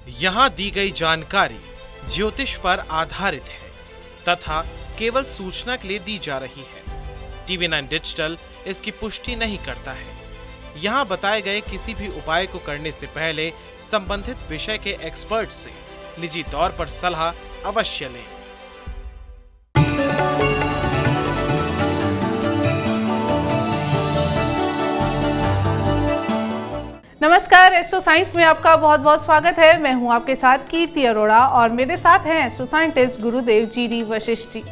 यहाँ दी गई जानकारी ज्योतिष पर आधारित है तथा केवल सूचना के लिए दी जा रही है। TV9 डिजिटल इसकी पुष्टि नहीं करता है। यहाँ बताए गए किसी भी उपाय को करने से पहले संबंधित विषय के एक्सपर्ट से निजी तौर पर सलाह अवश्य लें। नमस्कार, एस्ट्रो साइंस में आपका बहुत बहुत स्वागत है। मैं हूं आपके साथ कीर्ति अरोड़ा और मेरे साथ हैं एस्ट्रो साइंटिस्ट गुरुदेव जी वशिष्ठ जी।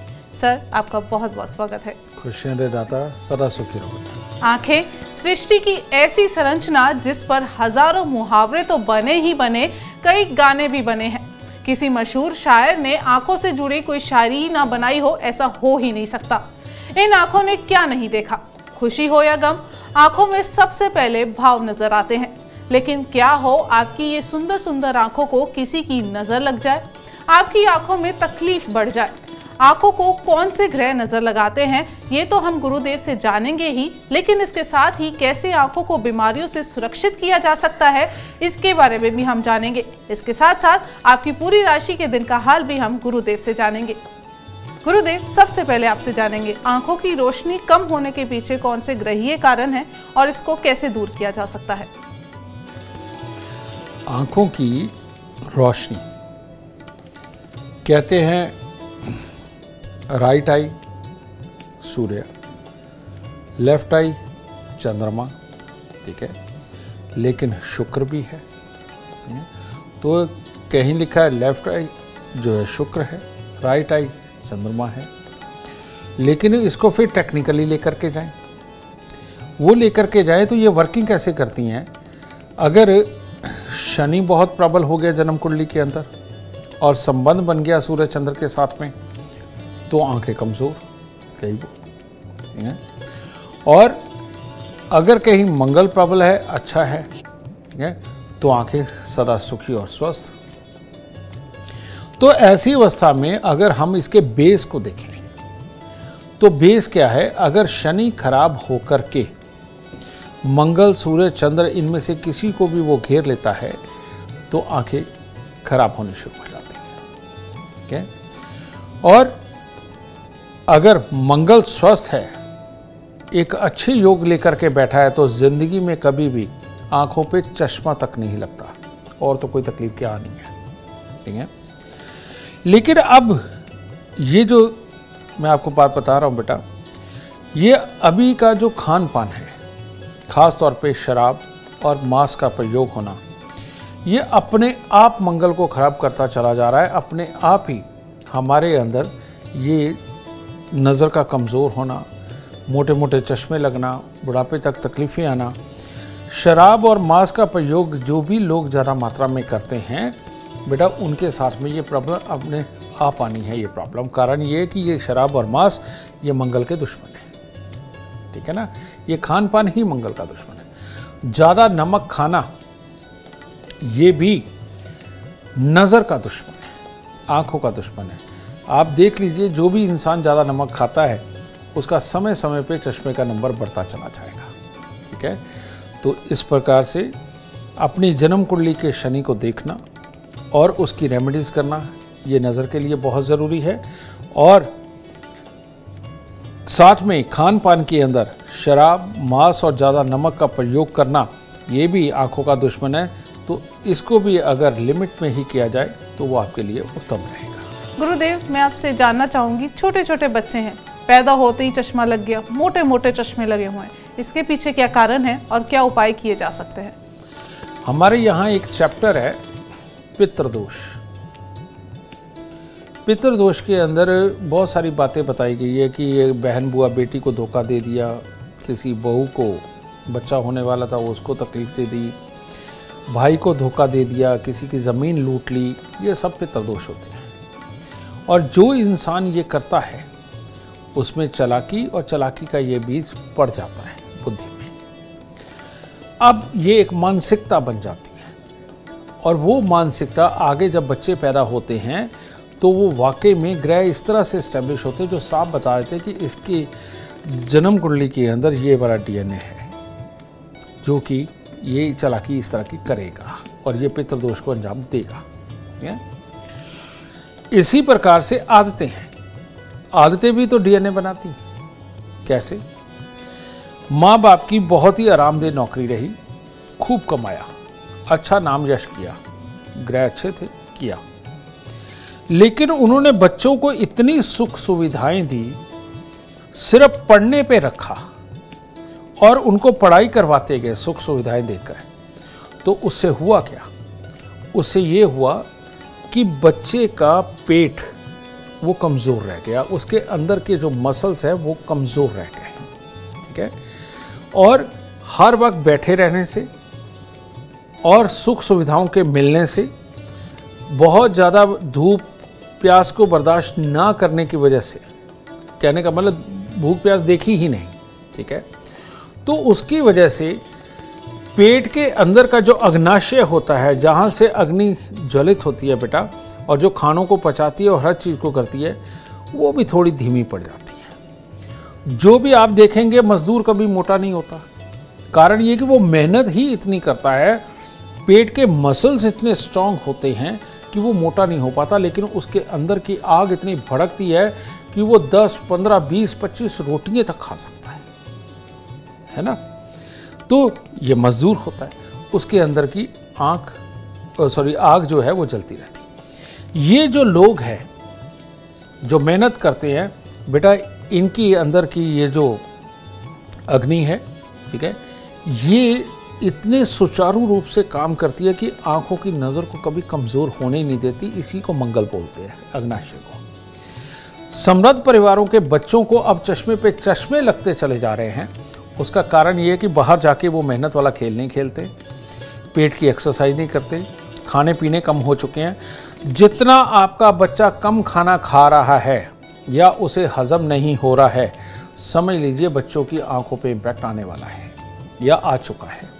सर, आपका बहुत बहुत स्वागत है। खुशियां दे दाता, सदा सुखी रहो। आंखें सृष्टि की ऐसी संरचना जिस पर हजारों मुहावरे तो बने ही बने, कई गाने भी बने हैं। किसी मशहूर शायर ने आंखों से जुड़ी कोई शायरी ना बनाई हो, ऐसा हो ही नहीं सकता। इन आंखों ने क्या नहीं देखा, खुशी हो या गम, आंखों में सबसे पहले भाव नजर आते हैं। लेकिन क्या हो आपकी ये सुंदर सुंदर आंखों को किसी की नजर लग जाए, आपकी आंखों में तकलीफ बढ़ जाए। आंखों को कौन से ग्रह नजर लगाते हैं ये तो हम गुरुदेव से जानेंगे ही, लेकिन इसके साथ ही कैसे आंखों को बीमारियों से सुरक्षित किया जा सकता है इसके बारे में भी हम जानेंगे। इसके साथ साथ आपकी पूरी राशि के दिन का हाल भी हम गुरुदेव से जानेंगे। गुरुदेव, सबसे पहले आपसे जानेंगे आंखों की रोशनी कम होने के पीछे कौन से ग्रहीय कारण हैं और इसको कैसे दूर किया जा सकता है। आंखों की रोशनी कहते हैं राइट आई सूर्य, लेफ्ट आई चंद्रमा, ठीक है, लेकिन शुक्र भी है। तो कहीं लिखा है लेफ्ट आई जो है शुक्र है, राइट आई चंद्रमा है, लेकिन इसको फिर टेक्निकली लेकर के जाएं। वो लेकर के जाएं तो ये वर्किंग कैसे करती हैं। अगर शनि बहुत प्रबल हो गया जन्म कुंडली के अंदर और संबंध बन गया सूर्य चंद्र के साथ में, तो आंखें कमजोर कहीं वो। और अगर कहीं मंगल प्रबल है, अच्छा है, तो आंखें सदा सुखी और स्वस्थ। तो ऐसी अवस्था में अगर हम इसके बेस को देखें तो बेस क्या है। अगर शनि खराब होकर के मंगल सूर्य चंद्र इनमें से किसी को भी वो घेर लेता है तो आंखें खराब होनी शुरू हो जाती हैं, ठीक है। और अगर मंगल स्वस्थ है, एक अच्छे योग लेकर के बैठा है, तो जिंदगी में कभी भी आंखों पे चश्मा तक नहीं लगता और तो कोई तकलीफ क्या नहीं है, ठीक है। लेकिन अब ये जो मैं आपको बात बता रहा हूं बेटा, ये अभी का जो खान पान है, खास तौर पे शराब और मांस का प्रयोग होना, ये अपने आप मंगल को खराब करता चला जा रहा है। अपने आप ही हमारे अंदर ये नज़र का कमज़ोर होना, मोटे मोटे चश्मे लगना, बुढ़ापे तक तकलीफ़ें आना। शराब और मांस का प्रयोग जो भी लोग ज़्यादा मात्रा में करते हैं बेटा, उनके साथ में ये प्रॉब्लम अपने आप आनी है। ये प्रॉब्लम कारण ये है कि ये शराब और मांस ये मंगल के दुश्मन है, ठीक है ना। ये खान पान ही मंगल का दुश्मन है। ज़्यादा नमक खाना ये भी नज़र का दुश्मन है, आँखों का दुश्मन है। आप देख लीजिए, जो भी इंसान ज़्यादा नमक खाता है उसका समय समय पे चश्मे का नंबर बढ़ता चला जाएगा, ठीक है। तो इस प्रकार से अपनी जन्म कुंडली के शनि को देखना और उसकी रेमेडीज़ करना ये नज़र के लिए बहुत ज़रूरी है। और साथ में खान पान के अंदर शराब मांस और ज़्यादा नमक का प्रयोग करना ये भी आँखों का दुश्मन है। तो इसको भी अगर लिमिट में ही किया जाए तो वो आपके लिए उत्तम रहेगा। गुरुदेव, मैं आपसे जानना चाहूंगी, छोटे छोटे बच्चे हैं, पैदा होते ही चश्मा लग गया, मोटे मोटे चश्मे लगे हुए हैं, इसके पीछे क्या कारण है और क्या उपाय किए जा सकते हैं। हमारे यहाँ एक चैप्टर है पितृदोष। पितृदोष के अंदर बहुत सारी बातें बताई गई है कि ये बहन बुआ बेटी को धोखा दे दिया, किसी बहू को बच्चा होने वाला था उसको तकलीफ दे दी, भाई को धोखा दे दिया, किसी की ज़मीन लूट ली, ये सब पितृदोष होते हैं। और जो इंसान ये करता है उसमें चालाकी और चालाकी का ये बीज पड़ जाता है बुद्धि में। अब ये एक मानसिकता बन जाती है और वो मानसिकता आगे जब बच्चे पैदा होते हैं तो वो वाकई में ग्रह इस तरह से इस्टेब्लिश होते हैं जो साफ बता देते हैं कि इसकी जन्म कुंडली के अंदर ये बड़ा DNA है जो कि ये चालाकी इस तरह की करेगा। और ये पितृदोष को अंजाम देगा। इसी प्रकार से आदतें हैं, आदतें भी तो डीएनए बनाती हैं। कैसे? माँ बाप की बहुत ही आरामदेह नौकरी रही, खूब कमाया, अच्छा नाम यश किया, ग्रह अच्छे थे, किया, लेकिन उन्होंने बच्चों को इतनी सुख सुविधाएं दी, सिर्फ पढ़ने पे रखा और उनको पढ़ाई करवाते गए सुख सुविधाएं देकर, तो उससे हुआ क्या? उससे ये हुआ कि बच्चे का पेट वो कमज़ोर रह गया, उसके अंदर के जो मसल्स हैं वो कमज़ोर रह गए, ठीक है। और हर वक्त बैठे रहने से और सुख सुविधाओं के मिलने से, बहुत ज़्यादा धूप प्यास को बर्दाश्त ना करने की वजह से, कहने का मतलब भूख प्यास देखी ही नहीं, ठीक है, तो उसकी वजह से पेट के अंदर का जो अग्नाशय होता है, जहाँ से अग्नि ज्वलित होती है बेटा, और जो खानों को पचाती है और हर चीज़ को करती है, वो भी थोड़ी धीमी पड़ जाती है। जो भी आप देखेंगे मजदूर कभी मोटा नहीं होता, कारण ये कि वो मेहनत ही इतनी करता है, पेट के मसल्स इतने स्ट्रांग होते हैं कि वो मोटा नहीं हो पाता, लेकिन उसके अंदर की आग इतनी भड़कती है कि वो 10, 15, 20, 25 रोटियां तक खा सकता है ना। तो ये मजदूर होता है, उसके अंदर की आग जो है वो जलती रहती है। ये जो लोग हैं जो मेहनत करते हैं बेटा, इनकी अंदर की ये जो अग्नि है, ठीक है, ये इतने सुचारू रूप से काम करती है कि आंखों की नज़र को कभी कमज़ोर होने ही नहीं देती। इसी को मंगल बोलते हैं, अग्नाशय को। समृद्ध परिवारों के बच्चों को अब चश्मे पे चश्मे लगते चले जा रहे हैं। उसका कारण ये है कि बाहर जाके वो मेहनत वाला खेल नहीं खेलते, पेट की एक्सरसाइज नहीं करते, खाने पीने कम हो चुके हैं। जितना आपका बच्चा कम खाना खा रहा है या उसे हजम नहीं हो रहा है, समझ लीजिए बच्चों की आंखों पे इम्पैक्ट आने वाला है या आ चुका है।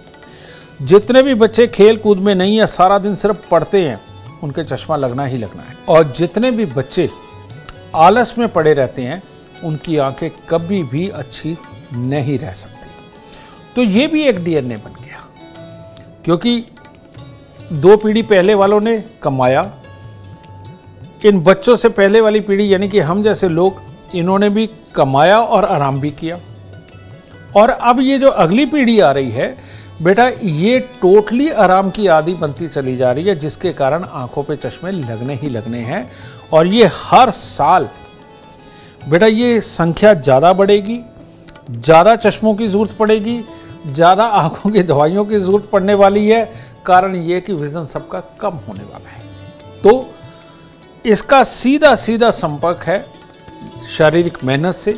जितने भी बच्चे खेल कूद में नहीं है, सारा दिन सिर्फ पढ़ते हैं, उनके चश्मा लगना ही लगना है। और जितने भी बच्चे आलस में पड़े रहते हैं, उनकी आंखें कभी भी अच्छी नहीं रह सकती। तो ये भी एक डीएनए बन गया, क्योंकि 2 पीढ़ी पहले वालों ने कमाया, इन बच्चों से पहले वाली पीढ़ी यानी कि हम जैसे लोग, इन्होंने भी कमाया और आराम भी किया। और अब ये जो अगली पीढ़ी आ रही है बेटा, ये टोटली आराम की आदी बनती चली जा रही है, जिसके कारण आंखों पे चश्मे लगने ही लगने हैं। और ये हर साल बेटा ये संख्या ज़्यादा बढ़ेगी, ज़्यादा चश्मों की ज़रूरत पड़ेगी, ज़्यादा आंखों की दवाइयों की ज़रूरत पड़ने वाली है। कारण ये कि विजन सबका कम होने वाला है। तो इसका सीधा सीधा संपर्क है शारीरिक मेहनत से,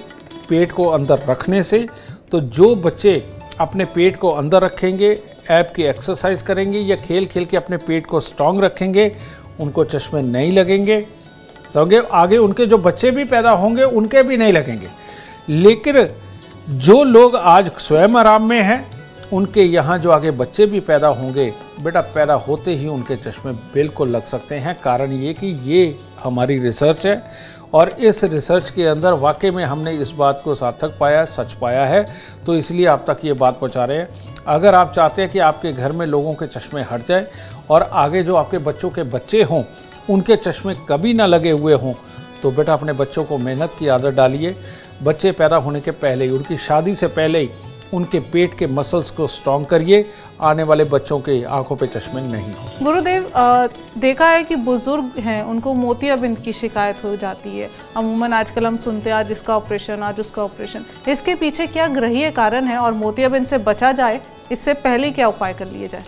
पेट को अंदर रखने से। तो जो बच्चे अपने पेट को अंदर रखेंगे, ऐप की एक्सरसाइज करेंगे या खेल खेल के अपने पेट को स्ट्रांग रखेंगे, उनको चश्मे नहीं लगेंगे। समझे? आगे उनके जो बच्चे भी पैदा होंगे उनके भी नहीं लगेंगे। लेकिन जो लोग आज स्वयं आराम में हैं, उनके यहाँ जो आगे बच्चे भी पैदा होंगे बेटा, पैदा होते ही उनके चश्मे बिल्कुल लग सकते हैं। कारण ये कि ये हमारी रिसर्च है और इस रिसर्च के अंदर वाकई में हमने इस बात को सार्थक पाया, सच पाया है। तो इसलिए आप तक ये बात पहुँचा रहे हैं। अगर आप चाहते हैं कि आपके घर में लोगों के चश्मे हट जाए और आगे जो आपके बच्चों के बच्चे हों उनके चश्मे कभी ना लगे हुए हों, तो बेटा अपने बच्चों को मेहनत की आदत डालिए। बच्चे पैदा होने के पहले ही, उनकी शादी से पहले ही उनके पेट के मसल्स को स्ट्रॉन्ग करिए। आने वाले बच्चों के आंखों पे चश्मे नहीं हो। गुरुदेव, देखा है कि बुजुर्ग हैं उनको मोतियाबिंद की शिकायत हो जाती है। अमूमन आजकल हम सुनते हैं आज इसका ऑपरेशन, आज उसका ऑपरेशन। इसके पीछे क्या ग्रहीय कारण है और मोतियाबिंद से बचा जाए, इससे पहले क्या उपाय कर लिए जाए?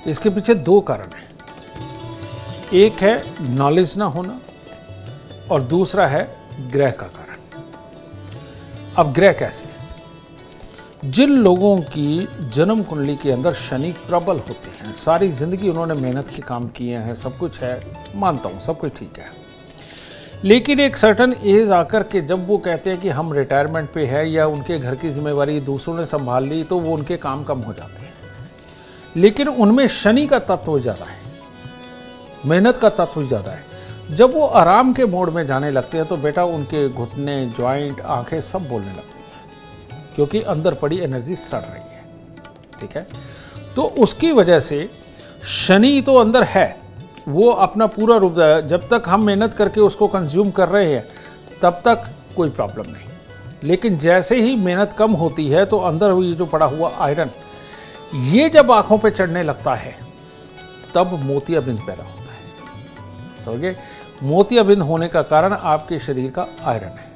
इसके पीछे 2 कारण हैं। एक है नॉलेज ना होना और दूसरा है ग्रह का कारण। अब ग्रह कैसे? जिन लोगों की जन्म कुंडली के अंदर शनि प्रबल होते हैं, सारी जिंदगी उन्होंने मेहनत के काम किए हैं, सब कुछ है, मानता हूँ सब कुछ ठीक है, लेकिन एक सर्टन एज आकर के जब वो कहते हैं कि हम रिटायरमेंट पे है या उनके घर की जिम्मेवारी दूसरों ने संभाल ली, तो वो उनके काम कम हो जाते हैं। लेकिन उनमें शनि का तत्व ज़्यादा है, मेहनत का तत्व ज़्यादा है। जब वो आराम के मोड में जाने लगते हैं तो बेटा उनके घुटने, जॉइंट, आंखें सब बोलने लगती हैं, क्योंकि अंदर पड़ी एनर्जी सड़ रही है। ठीक है, तो उसकी वजह से शनि तो अंदर है, वो अपना पूरा रूप, जब तक हम मेहनत करके उसको कंज्यूम कर रहे हैं तब तक कोई प्रॉब्लम नहीं, लेकिन जैसे ही मेहनत कम होती है तो अंदर ये जो पड़ा हुआ आयरन, ये जब आंखों पे चढ़ने लगता है तब मोतियाबिंद पैदा होता है। समझिए, मोतियाबिंद होने का कारण आपके शरीर का आयरन है,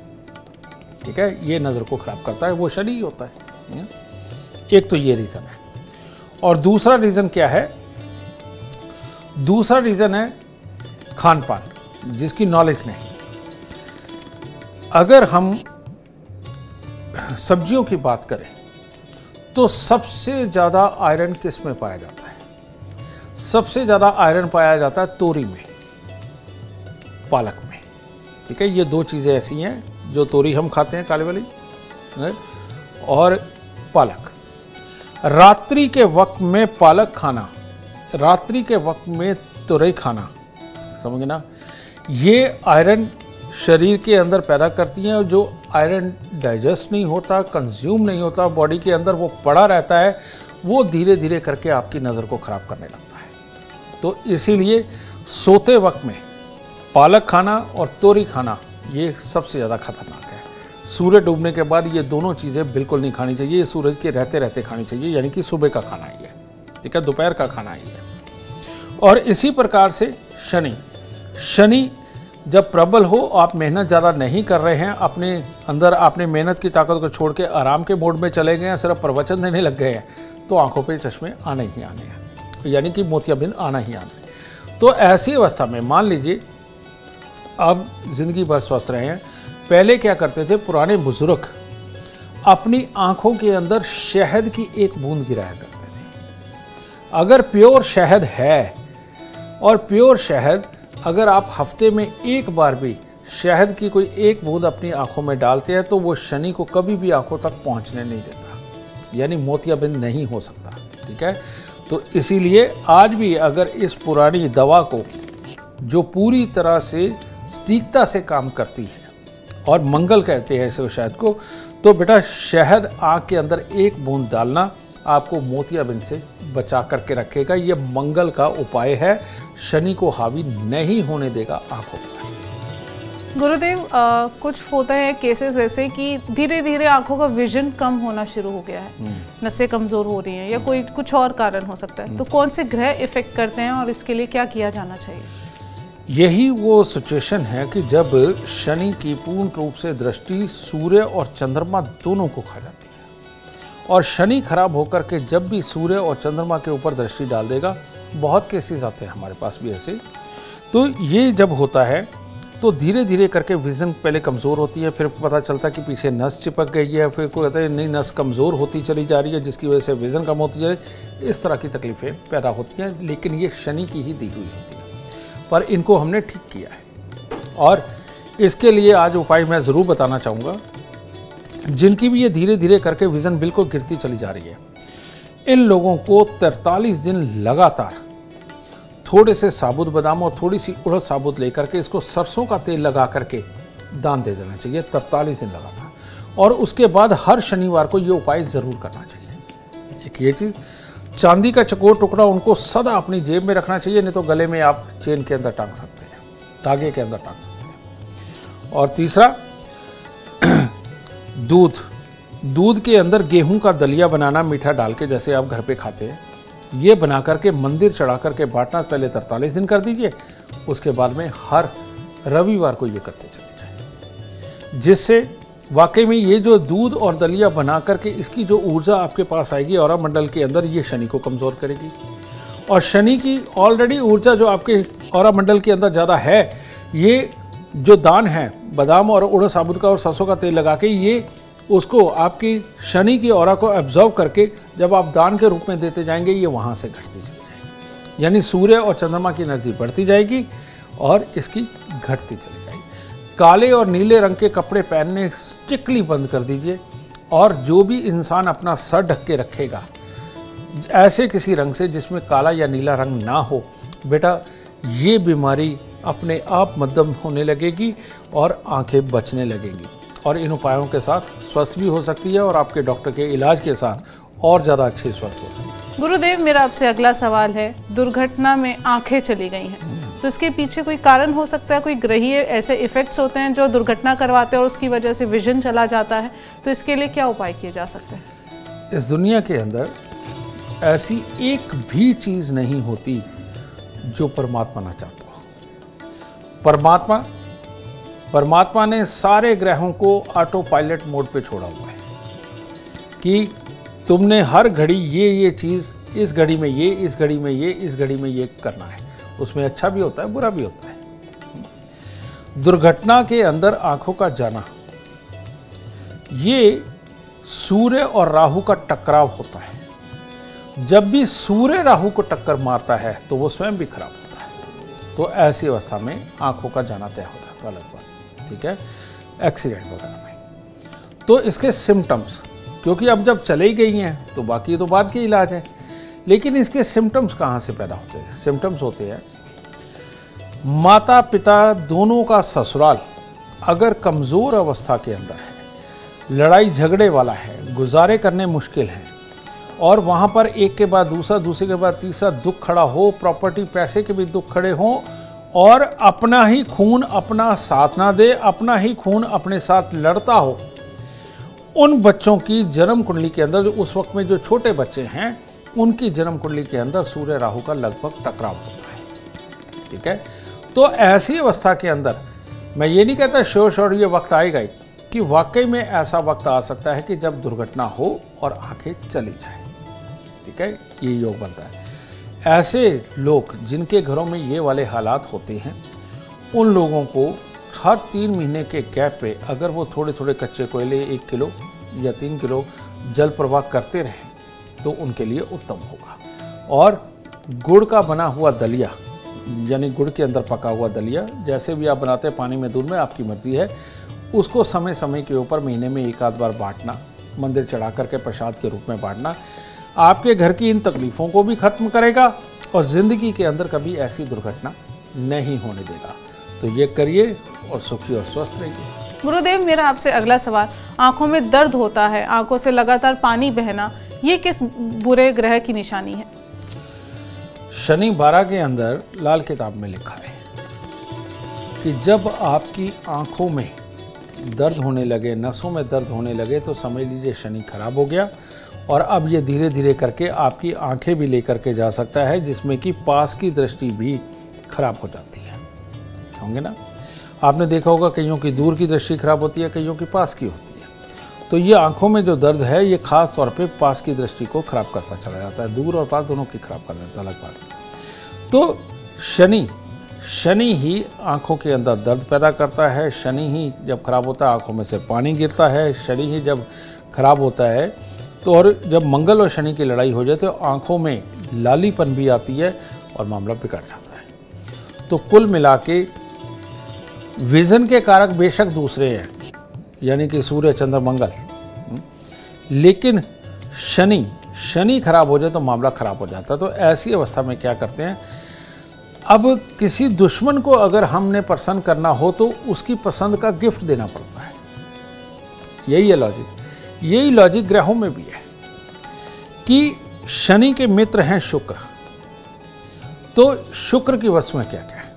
ठीक है। ये नज़र को खराब करता है, वो शनि ही होता है। एक तो ये रीज़न है, और दूसरा रीज़न क्या है? दूसरा रीज़न है खान पान, जिसकी नॉलेज नहीं। अगर हम सब्जियों की बात करें तो सबसे ज़्यादा आयरन किस में पाया जाता है? सबसे ज़्यादा आयरन पाया जाता है तोरी में, पालक में, ठीक है। ये दो चीज़ें ऐसी हैं जो तोरी हम खाते हैं काली वाली, और पालक। रात्रि के वक्त में पालक खाना, रात्रि के वक्त में तुरई खाना, समझ ना, ये आयरन शरीर के अंदर पैदा करती हैं, और जो आयरन डाइजेस्ट नहीं होता, कंज्यूम नहीं होता बॉडी के अंदर, वो पड़ा रहता है, वो धीरे धीरे करके आपकी नज़र को ख़राब करने लगता है। तो इसीलिए सोते वक्त में पालक खाना और तोरी खाना ये सबसे ज़्यादा खतरनाक है। सूरज डूबने के बाद ये दोनों चीज़ें बिल्कुल नहीं खानी चाहिए, ये सूरज के रहते रहते खानी चाहिए, यानी कि सुबह का खाना ही है, ठीक है, दोपहर का खाना ही है। और इसी प्रकार से शनि जब प्रबल हो, आप मेहनत ज़्यादा नहीं कर रहे हैं, अपने अंदर आपने मेहनत की ताकत को छोड़ के आराम के मोड में चले गए हैं, सिर्फ प्रवचन देने लग गए हैं, तो आंखों पे चश्मे आने ही आने हैं, यानी कि मोतियाबिंद आना ही आना है। तो ऐसी अवस्था में मान लीजिए आप ज़िंदगी भर स्वस्थ रहे हैं। पहले क्या करते थे पुराने बुजुर्ग, अपनी आंखों के अंदर शहद की एक बूंद गिराया करते थे। अगर प्योर शहद है, और प्योर शहद अगर आप हफ्ते में एक बार भी शहद की कोई एक बूंद अपनी आंखों में डालते हैं, तो वो शनि को कभी भी आंखों तक पहुंचने नहीं देता, यानी मोतियाबिंद नहीं हो सकता, ठीक है। तो इसीलिए आज भी अगर इस पुरानी दवा को, जो पूरी तरह से सटीकता से काम करती है, और मंगल कहते हैं इसे शहद को, तो बेटा शहद आँख के अंदर एक बूंद डालना आपको मोतियाबिंद से बचा करके रखेगा। ये मंगल का उपाय है, शनि को हावी नहीं होने देगा आंखों पर। गुरुदेव, कुछ होता है केसेस ऐसे कि धीरे धीरे आंखों का विजन कम होना शुरू हो गया है, नसें कमज़ोर हो रही हैं, या कोई कुछ और कारण हो सकता है, तो कौन से ग्रह इफेक्ट करते हैं और इसके लिए क्या किया जाना चाहिए? यही वो सिचुएशन है कि जब शनि की पूर्ण रूप से दृष्टि सूर्य और चंद्रमा दोनों को खा जाती है, और शनि खराब होकर के जब भी सूर्य और चंद्रमा के ऊपर दृष्टि डाल देगा, बहुत केसेस आते हैं हमारे पास भी ऐसे, तो ये जब होता है तो धीरे धीरे करके विज़न पहले कमज़ोर होती है, फिर पता चलता है कि पीछे नस चिपक गई है, फिर कोई कहता है नहीं नस कमज़ोर होती चली जा रही है, जिसकी वजह से विज़न कम होती है। इस तरह की तकलीफ़ें पैदा होती हैं, लेकिन ये शनि की ही दी हुई होती है, पर इनको हमने ठीक किया है। और इसके लिए आज उपाय मैं ज़रूर बताना चाहूँगा, जिनकी भी ये धीरे धीरे करके विज़न बिल्कुल गिरती चली जा रही है, इन लोगों को 43 दिन लगातार थोड़े से साबुत बादाम और थोड़ी सी उड़द साबुत लेकर के इसको सरसों का तेल लगा करके दान दे देना चाहिए 43 दिन लगातार, और उसके बाद हर शनिवार को ये उपाय ज़रूर करना चाहिए। एक ये चीज़, चांदी का चकोर टुकड़ा उनको सदा अपनी जेब में रखना चाहिए, नहीं तो गले में आप चेन के अंदर टांग सकते हैं, धागे के अंदर टांग सकते हैं। और तीसरा, दूध के अंदर गेहूं का दलिया बनाना मीठा डाल के, जैसे आप घर पे खाते हैं, ये बना करके मंदिर चढ़ा करके बांटना। पहले 43 दिन कर दीजिए, उसके बाद में हर रविवार को ये करते चले जाए, जिससे वाकई में ये जो दूध और दलिया बना करके इसकी जो ऊर्जा आपके पास आएगी औरा मंडल के अंदर, ये शनि को कमज़ोर करेगी। और शनि की ऑलरेडी ऊर्जा जो आपके औरा मंडल के अंदर ज़्यादा है, ये जो दान है बादाम और उड़द साबुत का और सरसों का तेल लगा के, ये उसको आपकी शनि की ऑरा को एब्जॉर्व करके जब आप दान के रूप में देते जाएंगे, ये वहाँ से घटती चली जाएगी, यानी सूर्य और चंद्रमा की एनर्जी बढ़ती जाएगी और इसकी घटती चली जाएगी। काले और नीले रंग के कपड़े पहनने स्ट्रिक्टली बंद कर दीजिए, और जो भी इंसान अपना सर ढक के रखेगा ऐसे किसी रंग से जिसमें काला या नीला रंग ना हो, बेटा ये बीमारी अपने आप मध्यम होने लगेगी और आंखें बचने लगेंगी, और इन उपायों के साथ स्वस्थ भी हो सकती है और आपके डॉक्टर के इलाज के साथ और ज़्यादा अच्छे स्वस्थ हो सकती है। गुरुदेव, मेरा आपसे अगला सवाल है, दुर्घटना में आंखें चली गई हैं, तो इसके पीछे कोई कारण हो सकता है? कोई ग्रहीय ऐसे इफेक्ट्स होते हैं जो दुर्घटना करवाते हैं और उसकी वजह से विजन चला जाता है, तो इसके लिए क्या उपाय किए जा सकते हैं? इस दुनिया के अंदर ऐसी एक भी चीज नहीं होती जो परमात्मा ना चाहता हो। परमात्मा ने सारे ग्रहों को ऑटो पायलट मोड पे छोड़ा हुआ है कि तुमने हर घड़ी ये चीज, इस घड़ी में ये, इस घड़ी में ये, इस घड़ी में ये करना है। उसमें अच्छा भी होता है, बुरा भी होता है। दुर्घटना के अंदर आंखों का जाना, ये सूर्य और राहु का टकराव होता है। जब भी सूर्य राहु को टक्कर मारता है तो वो स्वयं भी खराब होता है। तो ऐसी अवस्था में आंखों का जाना तय हो जाता है लगभग, ठीक है, एक्सीडेंट वगैरह में। तो इसके सिम्टम्स, क्योंकि अब जब चले ही गई हैं तो बाकी तो बाद के इलाज है, लेकिन इसके सिम्टम्स कहाँ से पैदा होते हैं? सिम्टम्स होते हैं, माता पिता दोनों का ससुराल अगर कमज़ोर अवस्था के अंदर है, लड़ाई झगड़े वाला है, गुजारे करने मुश्किल हैं, और वहाँ पर एक के बाद दूसरा, दूसरे के बाद तीसरा दुख खड़ा हो, प्रॉपर्टी पैसे के भी दुख खड़े हों, और अपना ही खून अपना साथ ना दे, अपना ही खून अपने साथ लड़ता हो, उन बच्चों की जन्म कुंडली के अंदर, जो उस वक्त में जो छोटे बच्चे हैं, उनकी जन्म कुंडली के अंदर सूर्य राहु का लगभग टकराव होता है, ठीक है। तो ऐसी अवस्था के अंदर मैं ये नहीं कहता श्योर ये वक्त आएगा ही, कि वाकई में ऐसा वक्त आ सकता है कि जब दुर्घटना हो और आंखें चली जाए, ठीक है, ये योग बनता है। ऐसे लोग जिनके घरों में ये वाले हालात होते हैं, उन लोगों को हर 3 महीने के गैप पे अगर वो थोड़े थोड़े कच्चे कोयले 1 किलो या 3 किलो जल प्रवाह करते रहें तो उनके लिए उत्तम होगा। और गुड़ का बना हुआ दलिया, यानी गुड़ के अंदर पका हुआ दलिया, जैसे भी आप बनाते हैं, पानी में दूध में, आपकी मर्जी है, उसको समय समय के ऊपर महीने में 1 आध बार बांटना, मंदिर चढ़ा करके प्रसाद के रूप में बांटना, आपके घर की इन तकलीफ़ों को भी खत्म करेगा और ज़िंदगी के अंदर कभी ऐसी दुर्घटना नहीं होने देगा। तो ये करिए और सुखी और स्वस्थ रहिए। गुरुदेव, मेरा आपसे अगला सवाल, आंखों में दर्द होता है, आंखों से लगातार पानी बहना, ये किस बुरे ग्रह की निशानी है? शनि 12 के अंदर लाल किताब में लिखा है कि जब आपकी आंखों में दर्द होने लगे, नसों में दर्द होने लगे, तो समझ लीजिए शनि खराब हो गया, और अब ये धीरे धीरे करके आपकी आंखें भी लेकर के जा सकता है, जिसमें कि पास की दृष्टि भी खराब हो जाती है। होंगे ना, आपने देखा होगा कईयों की दूर की दृष्टि खराब होती है, कईयों की पास की होती है। तो ये आंखों में जो दर्द है, ये खास तौर पे पास की दृष्टि को खराब करता चला जाता है, दूर और पास दोनों की खराब कर देता है, अलग बात। तो शनि ही आंखों के अंदर दर्द पैदा करता है। शनि ही जब खराब होता है आंखों में से पानी गिरता है। शनि ही जब खराब होता है तो, और जब मंगल और शनि की लड़ाई हो जाए तो आंखों में लालीपन भी आती है और मामला बिगड़ जाता है। तो कुल मिला के विजन के कारक बेशक दूसरे हैं, यानी कि सूर्य चंद्र मंगल, लेकिन शनि खराब हो जाए तो मामला खराब हो जाता है। तो ऐसी अवस्था में क्या करते हैं, अब किसी दुश्मन को अगर हमने प्रसन्न करना हो तो उसकी पसंद का गिफ्ट देना पड़ता है। यही है लॉजिक, यही लॉजिक ग्रहों में भी है कि शनि के मित्र हैं शुक्र। तो शुक्र की वस्तु में क्या क्या है?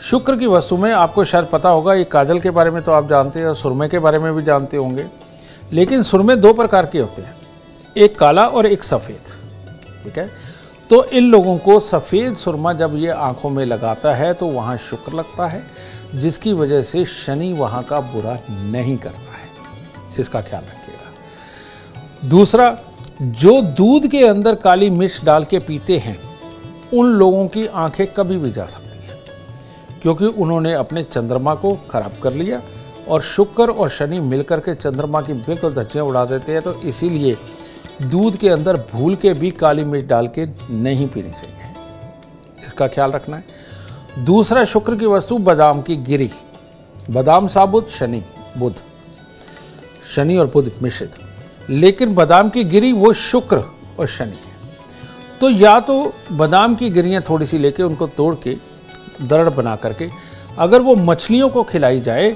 शुक्र की वस्तु में आपको शायद पता होगा, ये काजल के बारे में तो आप जानते हैं और सुरमे के बारे में भी जानते होंगे, लेकिन सुरमे 2 प्रकार के होते हैं, एक काला और एक सफ़ेद, ठीक है। तो इन लोगों को सफ़ेद सुरमा जब ये आंखों में लगाता है तो वहाँ शुक्र लगता है, जिसकी वजह से शनि वहाँ का बुरा नहीं करता है, इसका ख्याल रखिएगा। दूसरा, जो दूध के अंदर काली मिर्च डाल के पीते हैं, उन लोगों की आंखें कभी भी जा सकती हैं, क्योंकि उन्होंने अपने चंद्रमा को खराब कर लिया और शुक्र और शनि मिलकर के चंद्रमा की बिल्कुल धज्जियाँ उड़ा देते हैं। तो इसीलिए दूध के अंदर भूल के भी काली मिर्च डाल के नहीं पीनी चाहिए, इसका ख्याल रखना है। दूसरा, शुक्र की वस्तु बादाम की गिरी, बादाम साबुत, शनि और बुध मिश्रित, लेकिन बादाम की गिरी वो शुक्र और शनि है। तो या तो बादाम की गिरियाँ थोड़ी सी लेके उनको तोड़ के दरड़ बना करके अगर वो मछलियों को खिलाई जाए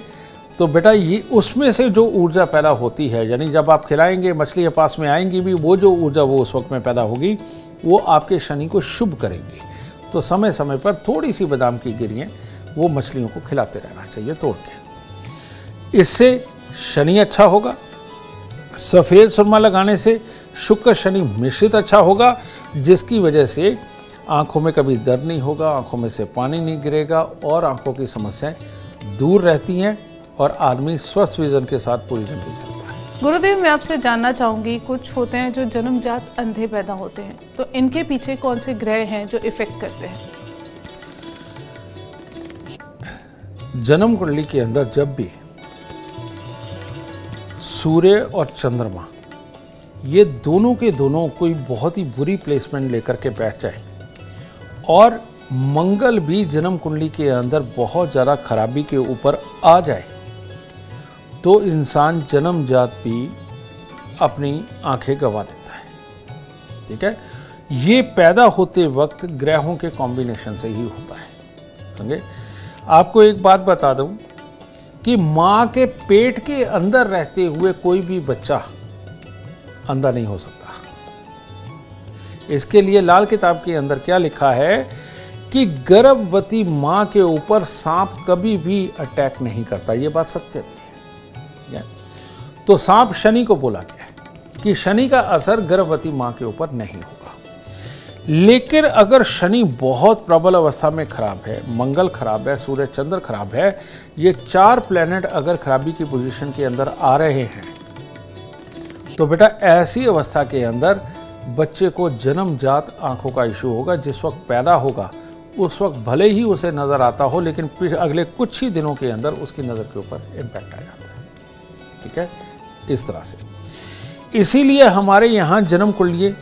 तो बेटा ये उसमें से जो ऊर्जा पैदा होती है, यानी जब आप खिलाएंगे मछली के पास में आएंगी भी, वो जो ऊर्जा वो उस वक्त में पैदा होगी वो आपके शनि को शुभ करेंगी। तो समय समय पर थोड़ी सी बादाम की गिरियाँ वो मछलियों को खिलाते रहना चाहिए तोड़ के। इससे शनि अच्छा होगा। सफ़ेद सुरमा लगाने से शुक्र शनि मिश्रित अच्छा होगा, जिसकी वजह से आँखों में कभी दर्द नहीं होगा, आँखों में से पानी नहीं गिरेगा और आँखों की समस्याएं दूर रहती हैं और आदमी स्वस्थ विजन के साथ पूरी जिंदगी चलता है। गुरुदेव, मैं आपसे जानना चाहूँगी, कुछ होते हैं जो जन्मजात अंधे पैदा होते हैं, तो इनके पीछे कौन से ग्रह हैं जो इफेक्ट करते हैं? जन्म कुंडली के अंदर जब भी सूर्य और चंद्रमा ये दोनों के दोनों कोई बहुत ही बुरी प्लेसमेंट लेकर के बैठ जाए और मंगल भी जन्म कुंडली के अंदर बहुत ज़्यादा खराबी के ऊपर आ जाए, तो इंसान जन्मजात भी अपनी आंखें गंवा देता है। ठीक है, ये पैदा होते वक्त ग्रहों के कॉम्बिनेशन से ही होता है। समझे? आपको एक बात बता दूं कि माँ के पेट के अंदर रहते हुए कोई भी बच्चा अंधा नहीं हो सकता। इसके लिए लाल किताब के अंदर क्या लिखा है कि गर्भवती माँ के ऊपर सांप कभी भी अटैक नहीं करता। ये बात सत्य है। तो सांप शनि को बोला गया है कि शनि का असर गर्भवती माँ के ऊपर नहीं होगा। लेकिन अगर शनि बहुत प्रबल अवस्था में खराब है, मंगल खराब है, सूर्य चंद्र खराब है, ये 4 प्लैनेट अगर खराबी की पोजीशन के अंदर आ रहे हैं, तो बेटा ऐसी अवस्था के अंदर बच्चे को जन्मजात आंखों का इशू होगा। जिस वक्त पैदा होगा उस वक्त भले ही उसे नज़र आता हो, लेकिन फिर अगले कुछ ही दिनों के अंदर उसकी नज़र के ऊपर इम्पैक्ट आ जाता है। ठीक है, इस तरह से। इसीलिए हमारे यहाँ जन्म कुंडली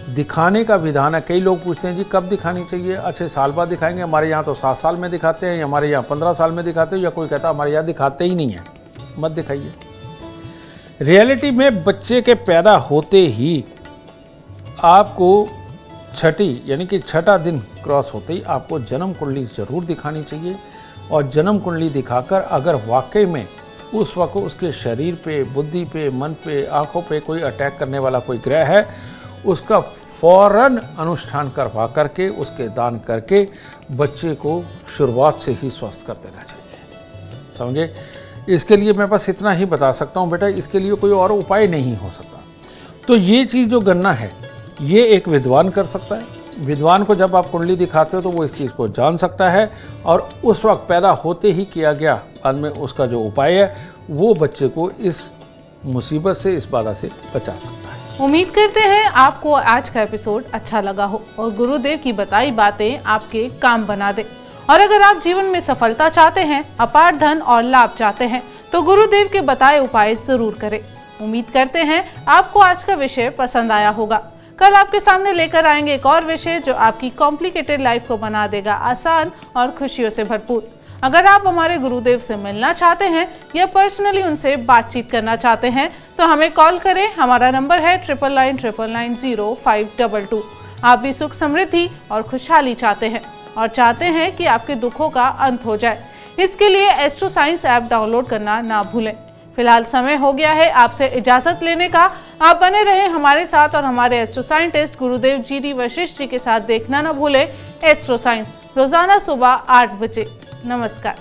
दिखाने का विधान है। कई लोग पूछते हैं जी कब दिखानी चाहिए? अच्छे साल बाद दिखाएंगे। हमारे यहाँ तो 7 साल में दिखाते हैं, हमारे यहाँ 15 साल में दिखाते हैं, या कोई कहता है हमारे यहाँ दिखाते ही नहीं है। मत दिखाइए। रियलिटी में बच्चे के पैदा होते ही आपको छठी यानी कि छठा दिन क्रॉस होते ही आपको जन्म कुंडली ज़रूर दिखानी चाहिए। और जन्म कुंडली दिखाकर अगर वाकई में उस वक्त उसके शरीर पे, बुद्धि पे, मन पे, आँखों पे कोई अटैक करने वाला कोई ग्रह है, उसका फौरन अनुष्ठान करवा करके, उसके दान करके बच्चे को शुरुआत से ही स्वस्थ कर देना चाहिए। समझे? इसके लिए मैं बस इतना ही बता सकता हूँ बेटा, इसके लिए कोई और उपाय नहीं हो सकता। तो ये चीज़ जो गणना है ये एक विद्वान कर सकता है। विद्वान को जब आप कुंडली दिखाते हो तो वो इस चीज़ को जान सकता है और उस वक्त पैदा होते ही किया गया बाद में उसका जो उपाय है वो बच्चे को इस मुसीबत से, इस बाधा से बचा सकता है। उम्मीद करते हैं आपको आज का एपिसोड अच्छा लगा हो और गुरुदेव की बताई बातें आपके काम बना दे। और अगर आप जीवन में सफलता चाहते हैं, अपार धन और लाभ चाहते हैं, तो गुरुदेव के बताए उपाय जरूर करें। उम्मीद करते हैं आपको आज का विषय पसंद आया होगा। कल आपके सामने लेकर आएंगे एक और विषय जो आपकी कॉम्प्लिकेटेड लाइफ को बना देगा आसान और खुशियों से भरपूर। अगर आप हमारे गुरुदेव से मिलना चाहते हैं या पर्सनली उनसे बातचीत करना चाहते हैं तो हमें कॉल करें। हमारा नंबर है 9999900522। आप भी सुख समृद्धि और खुशहाली चाहते हैं और चाहते हैं कि आपके दुखों का अंत हो जाए। इसके लिए एस्ट्रो साइंस ऐप डाउनलोड करना ना भूलें। फिलहाल समय हो गया है आपसे इजाजत लेने का। आप बने रहे हमारे साथ और हमारे एस्ट्रो साइंटिस्ट गुरुदेव GD वशिष्ठ जी के साथ देखना ना भूलें एस्ट्रो साइंस, रोजाना सुबह 8 बजे। नमस्कार।